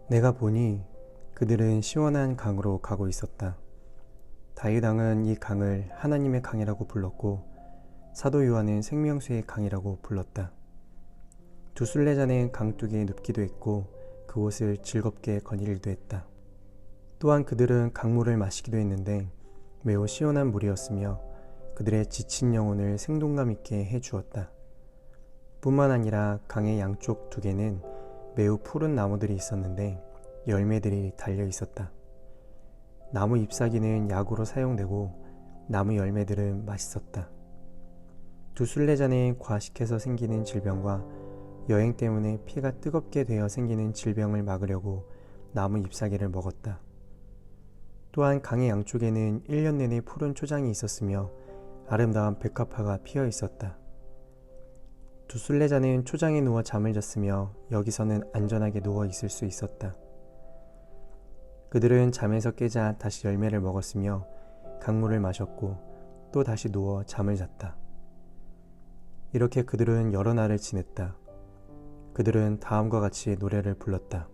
내가 보니 그들은 시원한 강으로 가고 있었다. 다윗 왕은 이 강을 하나님의 강이라고 불렀고 사도 요한은 생명수의 강이라고 불렀다. 두 순례자는 강둑에 눕기도 했고 그곳을 즐겁게 거닐기도 했다. 또한 그들은 강물을 마시기도 했는데 매우 시원한 물이었으며 그들의 지친 영혼을 생동감 있게 해주었다. 뿐만 아니라 강의 양쪽 둑에는 매우 푸른 나무들이 있었는데 열매들이 달려 있었다. 나무 잎사귀는 약으로 사용되고 나무 열매들은 맛있었다. 두 순례자는 과식해서 생기는 질병과 여행 때문에 피가 뜨겁게 되어 생기는 질병을 막으려고 나무 잎사귀를 먹었다. 또한 강의 양쪽에는 1년 내내 푸른 초장이 있었으며 아름다운 백합화가 피어 있었다. 두 순례자는 초장에 누워 잠을 잤으며 여기서는 안전하게 누워 있을 수 있었다. 그들은 잠에서 깨자 다시 열매를 먹었으며 강물을 마셨고 또 다시 누워 잠을 잤다. 이렇게 그들은 여러 날을 지냈다. 그들은 다음과 같이 노래를 불렀다.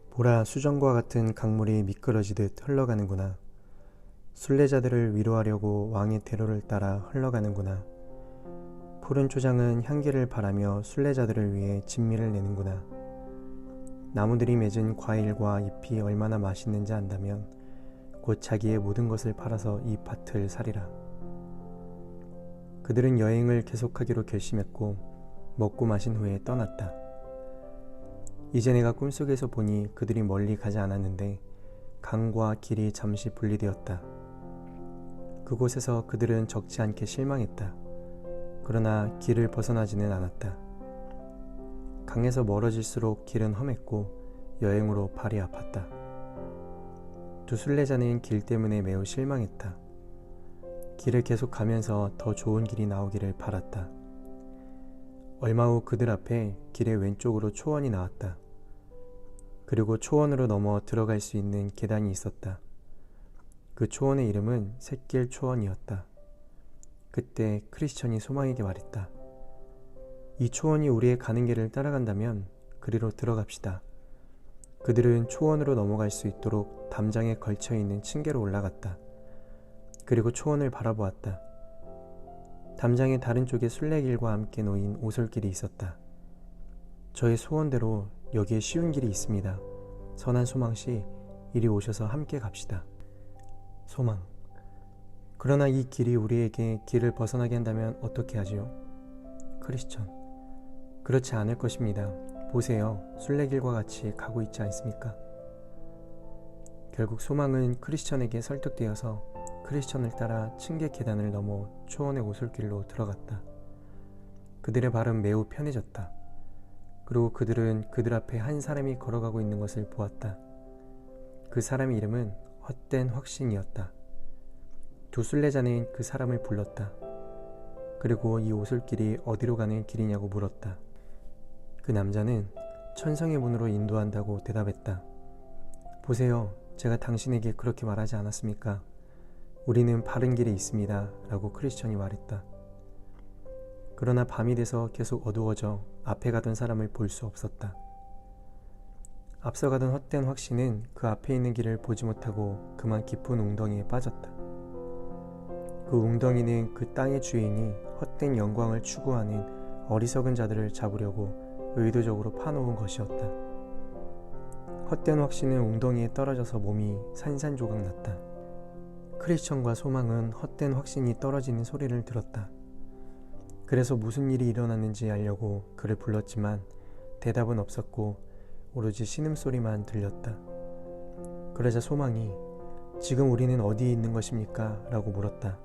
보라, 수정과 같은 강물이 미끄러지듯 흘러가는구나. 순례자들을 위로하려고 왕의 대로를 따라 흘러가는구나. 푸른 초장은 향기를 바라며 순례자들을 위해 진미를 내는구나. 나무들이 맺은 과일과 잎이 얼마나 맛있는지 안다면 곧 자기의 모든 것을 팔아서 이 밭을 사리라. 그들은 여행을 계속하기로 결심했고 먹고 마신 후에 떠났다. 이제 내가 꿈속에서 보니 그들이 멀리 가지 않았는데 강과 길이 잠시 분리되었다. 그곳에서 그들은 적지 않게 실망했다. 그러나 길을 벗어나지는 않았다. 강에서 멀어질수록 길은 험했고 여행으로 발이 아팠다. 두 순례자는 길 때문에 매우 실망했다. 길을 계속 가면서 더 좋은 길이 나오기를 바랐다. 얼마 후 그들 앞에 길의 왼쪽으로 초원이 나왔다. 그리고 초원으로 넘어 들어갈 수 있는 계단이 있었다. 그 초원의 이름은 샛길 초원이었다. 그때 크리스천이 소망에게 말했다. 이 초원이 우리의 가는 길을 따라간다면 그리로 들어갑시다. 그들은 초원으로 넘어갈 수 있도록 담장에 걸쳐있는 층계로 올라갔다. 그리고 초원을 바라보았다. 담장의 다른 쪽에 순례길과 함께 놓인 오솔길이 있었다. 저의 소원대로 여기에 쉬운 길이 있습니다. 선한 소망씨, 이리 오셔서 함께 갑시다. 소망. 그러나 이 길이 우리에게 길을 벗어나게 한다면 어떻게 하지요? 크리스천. 그렇지 않을 것입니다. 보세요. 순례길과 같이 가고 있지 않습니까? 결국 소망은 크리스천에게 설득되어서 크리스천을 따라 층계 계단을 넘어 초원의 오솔길로 들어갔다. 그들의 발은 매우 편해졌다. 그리고 그들은 그들 앞에 한 사람이 걸어가고 있는 것을 보았다. 그 사람의 이름은 헛된 확신이었다. 두 순례자는 그 사람을 불렀다. 그리고 이 오솔길이 어디로 가는 길이냐고 물었다. 그 남자는 천성의 문으로 인도한다고 대답했다. 보세요. 제가 당신에게 그렇게 말하지 않았습니까? 우리는 바른 길에 있습니다. 라고 크리스천이 말했다. 그러나 밤이 돼서 계속 어두워져 앞에 가던 사람을 볼 수 없었다. 앞서가던 헛된 확신은 그 앞에 있는 길을 보지 못하고 그만 깊은 웅덩이에 빠졌다. 그 웅덩이는 그 땅의 주인이 헛된 영광을 추구하는 어리석은 자들을 잡으려고 의도적으로 파놓은 것이었다. 헛된 확신은 웅덩이에 떨어져서 몸이 산산조각 났다. 크리스천과 소망은 헛된 확신이 떨어지는 소리를 들었다. 그래서 무슨 일이 일어났는지 알려고 그를 불렀지만 대답은 없었고 오로지 신음소리만 들렸다. 그러자 소망이 지금 우리는 어디에 있는 것입니까? 라고 물었다.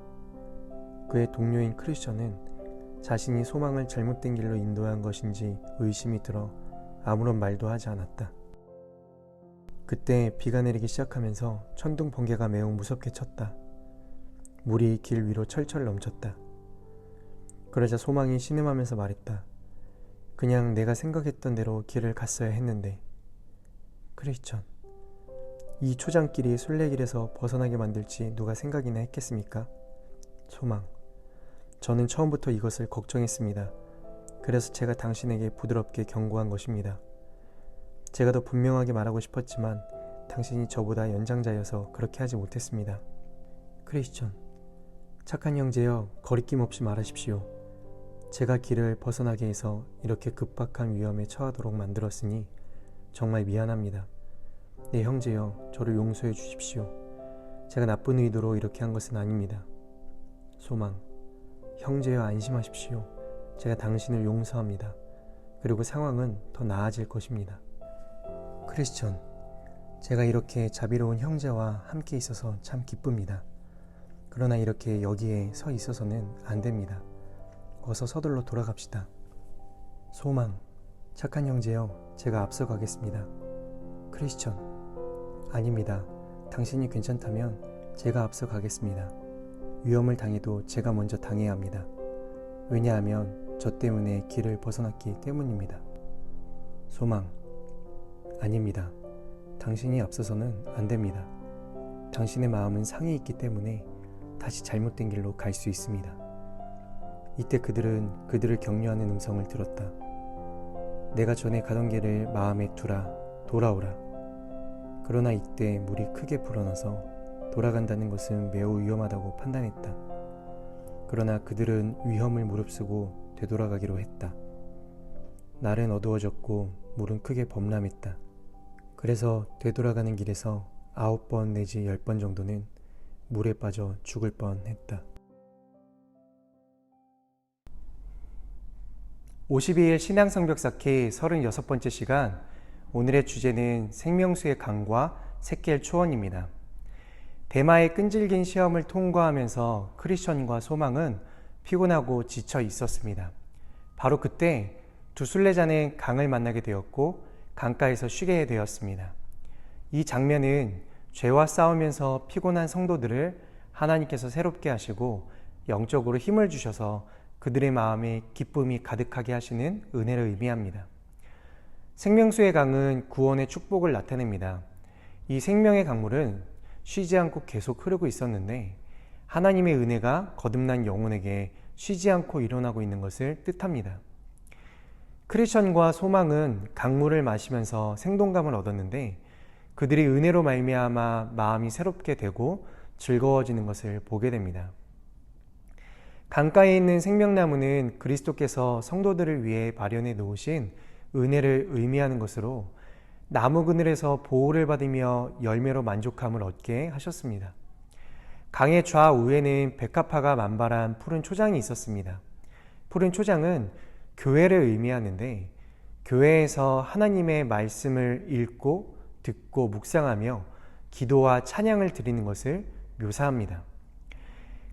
그의 동료인 크리스천은 자신이 소망을 잘못된 길로 인도한 것인지 의심이 들어 아무런 말도 하지 않았다. 그때 비가 내리기 시작하면서 천둥 번개가 매우 무섭게 쳤다. 물이 길 위로 철철 넘쳤다. 그러자 소망이 신음하면서 말했다. 그냥 내가 생각했던 대로 길을 갔어야 했는데. 크리스천, 이 초장길이 순례길에서 벗어나게 만들지 누가 생각이나 했겠습니까? 소망, 저는 처음부터 이것을 걱정했습니다. 그래서 제가 당신에게 부드럽게 경고한 것입니다. 제가 더 분명하게 말하고 싶었지만 당신이 저보다 연장자여서 그렇게 하지 못했습니다. 크리스천, 착한 형제여, 거리낌 없이 말하십시오. 제가 길을 벗어나게 해서 이렇게 급박한 위험에 처하도록 만들었으니 정말 미안합니다. 네, 형제여, 저를 용서해 주십시오. 제가 나쁜 의도로 이렇게 한 것은 아닙니다. 소망, 형제여, 안심하십시오. 제가 당신을 용서합니다. 그리고 상황은 더 나아질 것입니다. 크리스천, 제가 이렇게 자비로운 형제와 함께 있어서 참 기쁩니다. 그러나 이렇게 여기에 서 있어서는 안 됩니다. 어서 서둘러 돌아갑시다. 소망, 착한 형제여, 제가 앞서가겠습니다. 크리스천, 아닙니다. 당신이 괜찮다면 제가 앞서가겠습니다. 위험을 당해도 제가 먼저 당해야 합니다. 왜냐하면 저 때문에 길을 벗어났기 때문입니다. 소망, 아닙니다. 당신이 앞서서는 안 됩니다. 당신의 마음은 상해 있기 때문에 다시 잘못된 길로 갈 수 있습니다. 이때 그들은 그들을 격려하는 음성을 들었다. 내가 전에 가던 길을 마음에 두라, 돌아오라. 그러나 이때 물이 크게 불어나서 돌아간다는 것은 매우 위험하다고 판단했다. 그러나 그들은 위험을 무릅쓰고 되돌아가기로 했다. 날은 어두워졌고 물은 크게 범람했다. 그래서 되돌아가는 길에서 9번 내지 10번 정도는 물에 빠져 죽을 뻔했다. 52일 신앙성벽 쌓기 36번째 시간, 오늘의 주제는 생명수의 강과 새길 초원입니다. 대마의 끈질긴 시험을 통과하면서 크리스천과 소망은 피곤하고 지쳐 있었습니다. 바로 그때 두 순례자는 강을 만나게 되었고 강가에서 쉬게 되었습니다. 이 장면은 죄와 싸우면서 피곤한 성도들을 하나님께서 새롭게 하시고 영적으로 힘을 주셔서 그들의 마음에 기쁨이 가득하게 하시는 은혜를 의미합니다. 생명수의 강은 구원의 축복을 나타냅니다. 이 생명의 강물은 쉬지 않고 계속 흐르고 있었는데 하나님의 은혜가 거듭난 영혼에게 쉬지 않고 일어나고 있는 것을 뜻합니다. 크리스천과 소망은 강물을 마시면서 생동감을 얻었는데 그들이 은혜로 말미암아 마음이 새롭게 되고 즐거워지는 것을 보게 됩니다. 강가에 있는 생명나무는 그리스도께서 성도들을 위해 마련해 놓으신 은혜를 의미하는 것으로 나무 그늘에서 보호를 받으며 열매로 만족함을 얻게 하셨습니다. 강의 좌우에는 백합화가 만발한 푸른 초장이 있었습니다. 푸른 초장은 교회를 의미하는데 교회에서 하나님의 말씀을 읽고 듣고 묵상하며 기도와 찬양을 드리는 것을 묘사합니다.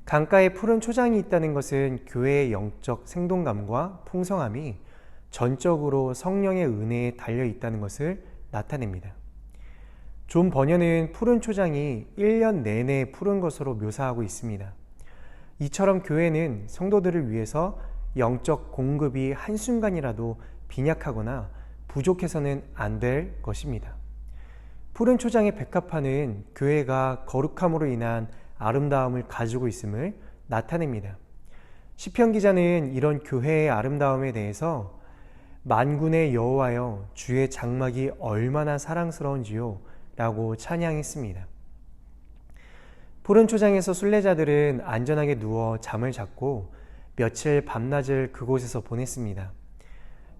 강가에 푸른 초장이 있다는 것은 교회의 영적 생동감과 풍성함이 전적으로 성령의 은혜에 달려 있다는 것을 나타냅니다. 존 버녀는 푸른 초장이 1년 내내 푸른 것으로 묘사하고 있습니다. 이처럼 교회는 성도들을 위해서 영적 공급이 한순간이라도 빈약하거나 부족해서는 안 될 것입니다. 푸른 초장의 백합화는 교회가 거룩함으로 인한 아름다움을 가지고 있음을 나타냅니다. 시편 기자는 이런 교회의 아름다움에 대해서 만군의 여호와여, 주의 장막이 얼마나 사랑스러운지요 라고 찬양했습니다. 푸른 초장에서 순례자들은 안전하게 누워 잠을 잤고 며칠 밤낮을 그곳에서 보냈습니다.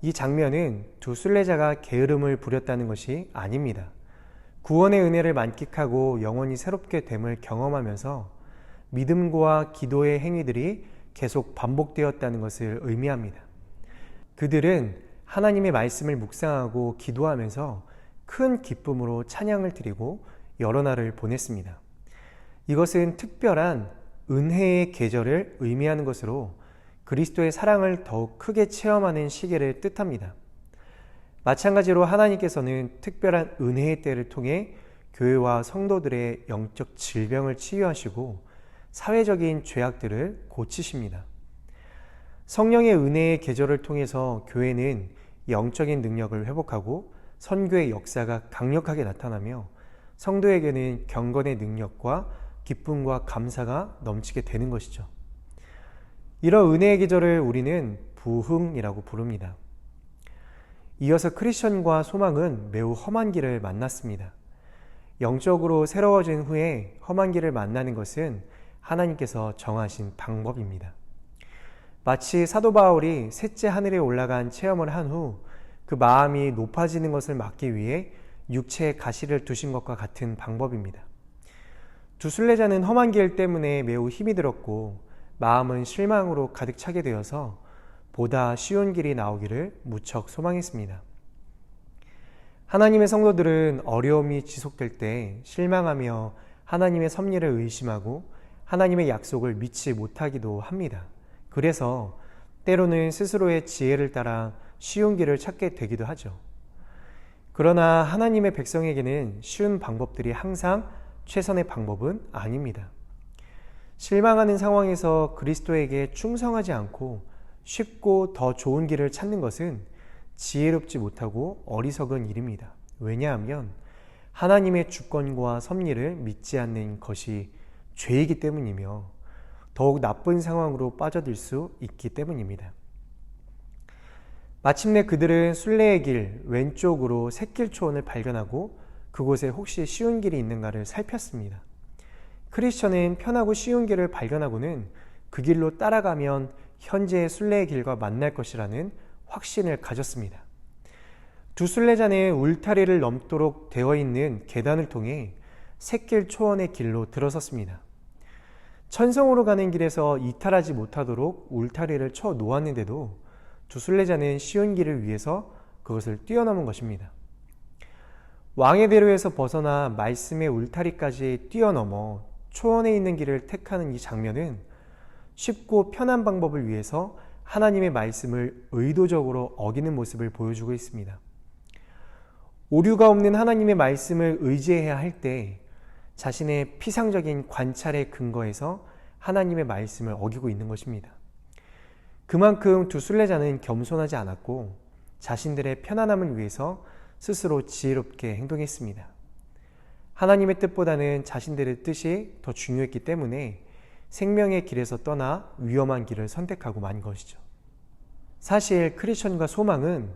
이 장면은 두 순례자가 게으름을 부렸다는 것이 아닙니다. 구원의 은혜를 만끽하고 영원히 새롭게 됨을 경험하면서 믿음과 기도의 행위들이 계속 반복되었다는 것을 의미합니다. 그들은 하나님의 말씀을 묵상하고 기도하면서 큰 기쁨으로 찬양을 드리고 여러 날을 보냈습니다. 이것은 특별한 은혜의 계절을 의미하는 것으로 그리스도의 사랑을 더욱 크게 체험하는 시기를 뜻합니다. 마찬가지로 하나님께서는 특별한 은혜의 때를 통해 교회와 성도들의 영적 질병을 치유하시고 사회적인 죄악들을 고치십니다. 성령의 은혜의 계절을 통해서 교회는 영적인 능력을 회복하고 선교의 역사가 강력하게 나타나며 성도에게는 경건의 능력과 기쁨과 감사가 넘치게 되는 것이죠. 이런 은혜의 계절을 우리는 부흥이라고 부릅니다. 이어서 크리스천과 소망은 매우 험한 길을 만났습니다. 영적으로 새로워진 후에 험한 길을 만나는 것은 하나님께서 정하신 방법입니다. 마치 사도 바울이 셋째 하늘에 올라간 체험을 한 후 그 마음이 높아지는 것을 막기 위해 육체에 가시를 두신 것과 같은 방법입니다. 두 순례자는 험한 길 때문에 매우 힘이 들었고 마음은 실망으로 가득 차게 되어서 보다 쉬운 길이 나오기를 무척 소망했습니다. 하나님의 성도들은 어려움이 지속될 때 실망하며 하나님의 섭리를 의심하고 하나님의 약속을 믿지 못하기도 합니다. 그래서 때로는 스스로의 지혜를 따라 쉬운 길을 찾게 되기도 하죠. 그러나 하나님의 백성에게는 쉬운 방법들이 항상 최선의 방법은 아닙니다. 실망하는 상황에서 그리스도에게 충성하지 않고 쉽고 더 좋은 길을 찾는 것은 지혜롭지 못하고 어리석은 일입니다. 왜냐하면 하나님의 주권과 섭리를 믿지 않는 것이 죄이기 때문이며 더욱 나쁜 상황으로 빠져들 수 있기 때문입니다. 마침내 그들은 순례의 길 왼쪽으로 샛길 초원을 발견하고 그곳에 혹시 쉬운 길이 있는가를 살폈습니다. 크리스천은 편하고 쉬운 길을 발견하고는 그 길로 따라가면 현재의 순례의 길과 만날 것이라는 확신을 가졌습니다. 두 순례자는 울타리를 넘도록 되어 있는 계단을 통해 샛길 초원의 길로 들어섰습니다. 천성으로 가는 길에서 이탈하지 못하도록 울타리를 쳐 놓았는데도 두 순례자는 쉬운 길을 위해서 그것을 뛰어넘은 것입니다. 왕의 대로에서 벗어나 말씀의 울타리까지 뛰어넘어 초원에 있는 길을 택하는 이 장면은 쉽고 편한 방법을 위해서 하나님의 말씀을 의도적으로 어기는 모습을 보여주고 있습니다. 오류가 없는 하나님의 말씀을 의지해야 할 때 자신의 피상적인 관찰에 근거해서 하나님의 말씀을 어기고 있는 것입니다. 그만큼 두 순례자는 겸손하지 않았고 자신들의 편안함을 위해서 스스로 지혜롭게 행동했습니다. 하나님의 뜻보다는 자신들의 뜻이 더 중요했기 때문에 생명의 길에서 떠나 위험한 길을 선택하고 만 것이죠. 사실 크리스천과 소망은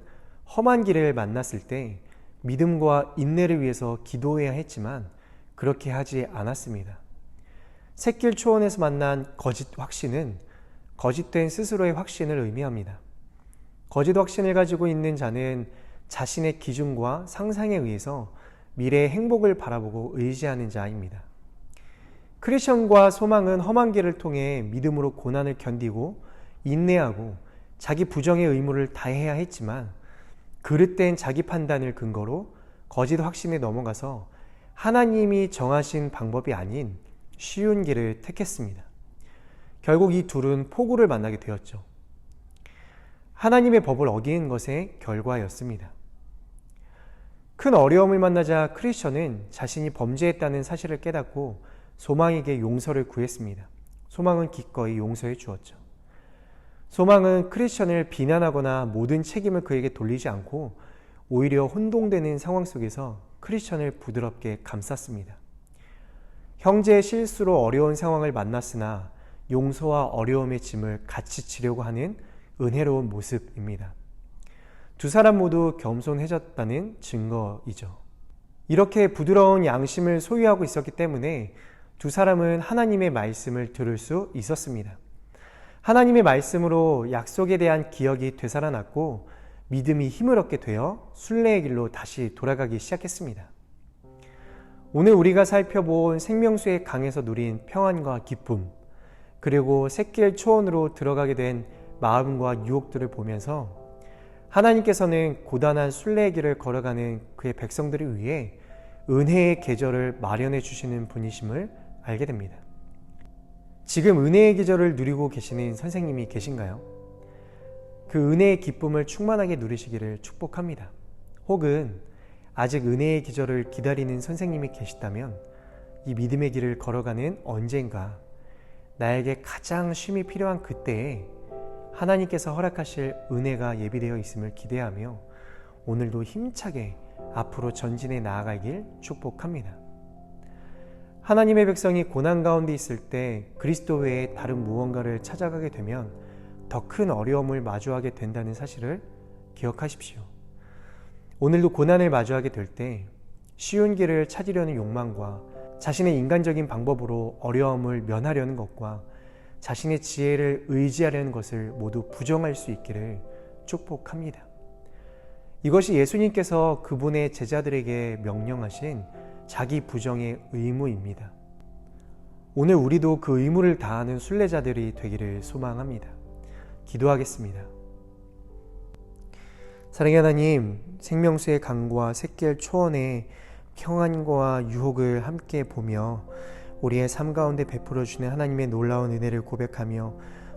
험한 길을 만났을 때 믿음과 인내를 위해서 기도해야 했지만 그렇게 하지 않았습니다. 샛길 초원에서 만난 거짓 확신은 거짓된 스스로의 확신을 의미합니다. 거짓 확신을 가지고 있는 자는 자신의 기준과 상상에 의해서 미래의 행복을 바라보고 의지하는 자입니다. 크리스천과 소망은 험한 길을 통해 믿음으로 고난을 견디고 인내하고 자기 부정의 의무를 다해야 했지만 그릇된 자기 판단을 근거로 거짓 확신에 넘어가서 하나님이 정하신 방법이 아닌 쉬운 길을 택했습니다. 결국 이 둘은 폭우를 만나게 되었죠. 하나님의 법을 어긴 것의 결과였습니다. 큰 어려움을 만나자 크리스천은 자신이 범죄했다는 사실을 깨닫고 소망에게 용서를 구했습니다. 소망은 기꺼이 용서해 주었죠. 소망은 크리스천을 비난하거나 모든 책임을 그에게 돌리지 않고 오히려 혼동되는 상황 속에서 크리스천을 부드럽게 감쌌습니다. 형제의 실수로 어려운 상황을 만났으나 용서와 어려움의 짐을 같이 지려고 하는 은혜로운 모습입니다. 두 사람 모두 겸손해졌다는 증거이죠. 이렇게 부드러운 양심을 소유하고 있었기 때문에 두 사람은 하나님의 말씀을 들을 수 있었습니다. 하나님의 말씀으로 약속에 대한 기억이 되살아났고 믿음이 힘을 얻게 되어 순례의 길로 다시 돌아가기 시작했습니다. 오늘 우리가 살펴본 생명수의 강에서 누린 평안과 기쁨, 그리고 샛길 초원으로 들어가게 된 마음과 유혹들을 보면서 하나님께서는 고단한 순례의 길을 걸어가는 그의 백성들을 위해 은혜의 계절을 마련해 주시는 분이심을 알게 됩니다. 지금 은혜의 계절을 누리고 계시는 선생님이 계신가요? 그 은혜의 기쁨을 충만하게 누리시기를 축복합니다. 혹은 아직 은혜의 계절을 기다리는 선생님이 계시다면 이 믿음의 길을 걸어가는 언젠가 나에게 가장 쉼이 필요한 그때에 하나님께서 허락하실 은혜가 예비되어 있음을 기대하며 오늘도 힘차게 앞으로 전진해 나아가길 축복합니다. 하나님의 백성이 고난 가운데 있을 때 그리스도 외에 다른 무언가를 찾아가게 되면 더 큰 어려움을 마주하게 된다는 사실을 기억하십시오. 오늘도 고난을 마주하게 될 때 쉬운 길을 찾으려는 욕망과 자신의 인간적인 방법으로 어려움을 면하려는 것과 자신의 지혜를 의지하려는 것을 모두 부정할 수 있기를 축복합니다. 이것이 예수님께서 그분의 제자들에게 명령하신 자기 부정의 의무입니다. 오늘 우리도 그 의무를 다하는 순례자들이 되기를 소망합니다. 기도하겠습니다. 사랑의 하나님, 생명수의 강과 샛길 초원의 평안과 유혹을 함께 보며 우리의 삶 가운데 베풀어 주시는 하나님의 놀라운 은혜를 고백하며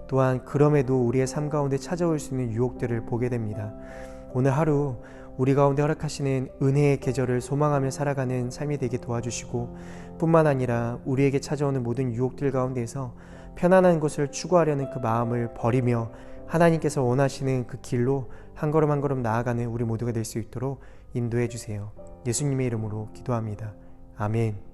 또한 그럼에도 우리의 삶 가운데 찾아올 수 있는 유혹들을 보게 됩니다. 오늘 하루 우리 가운데 허락하시는 은혜의 계절을 소망하며 살아가는 삶이 되게 도와주시고 뿐만 아니라 우리에게 찾아오는 모든 유혹들 가운데에서 편안한 것을 추구하려는 그 마음을 버리며 하나님께서 원하시는 그 길로 한 걸음 한 걸음 나아가는 우리 모두가 될 수 있도록 인도해 주세요. 예수님의 이름으로 기도합니다. 아멘.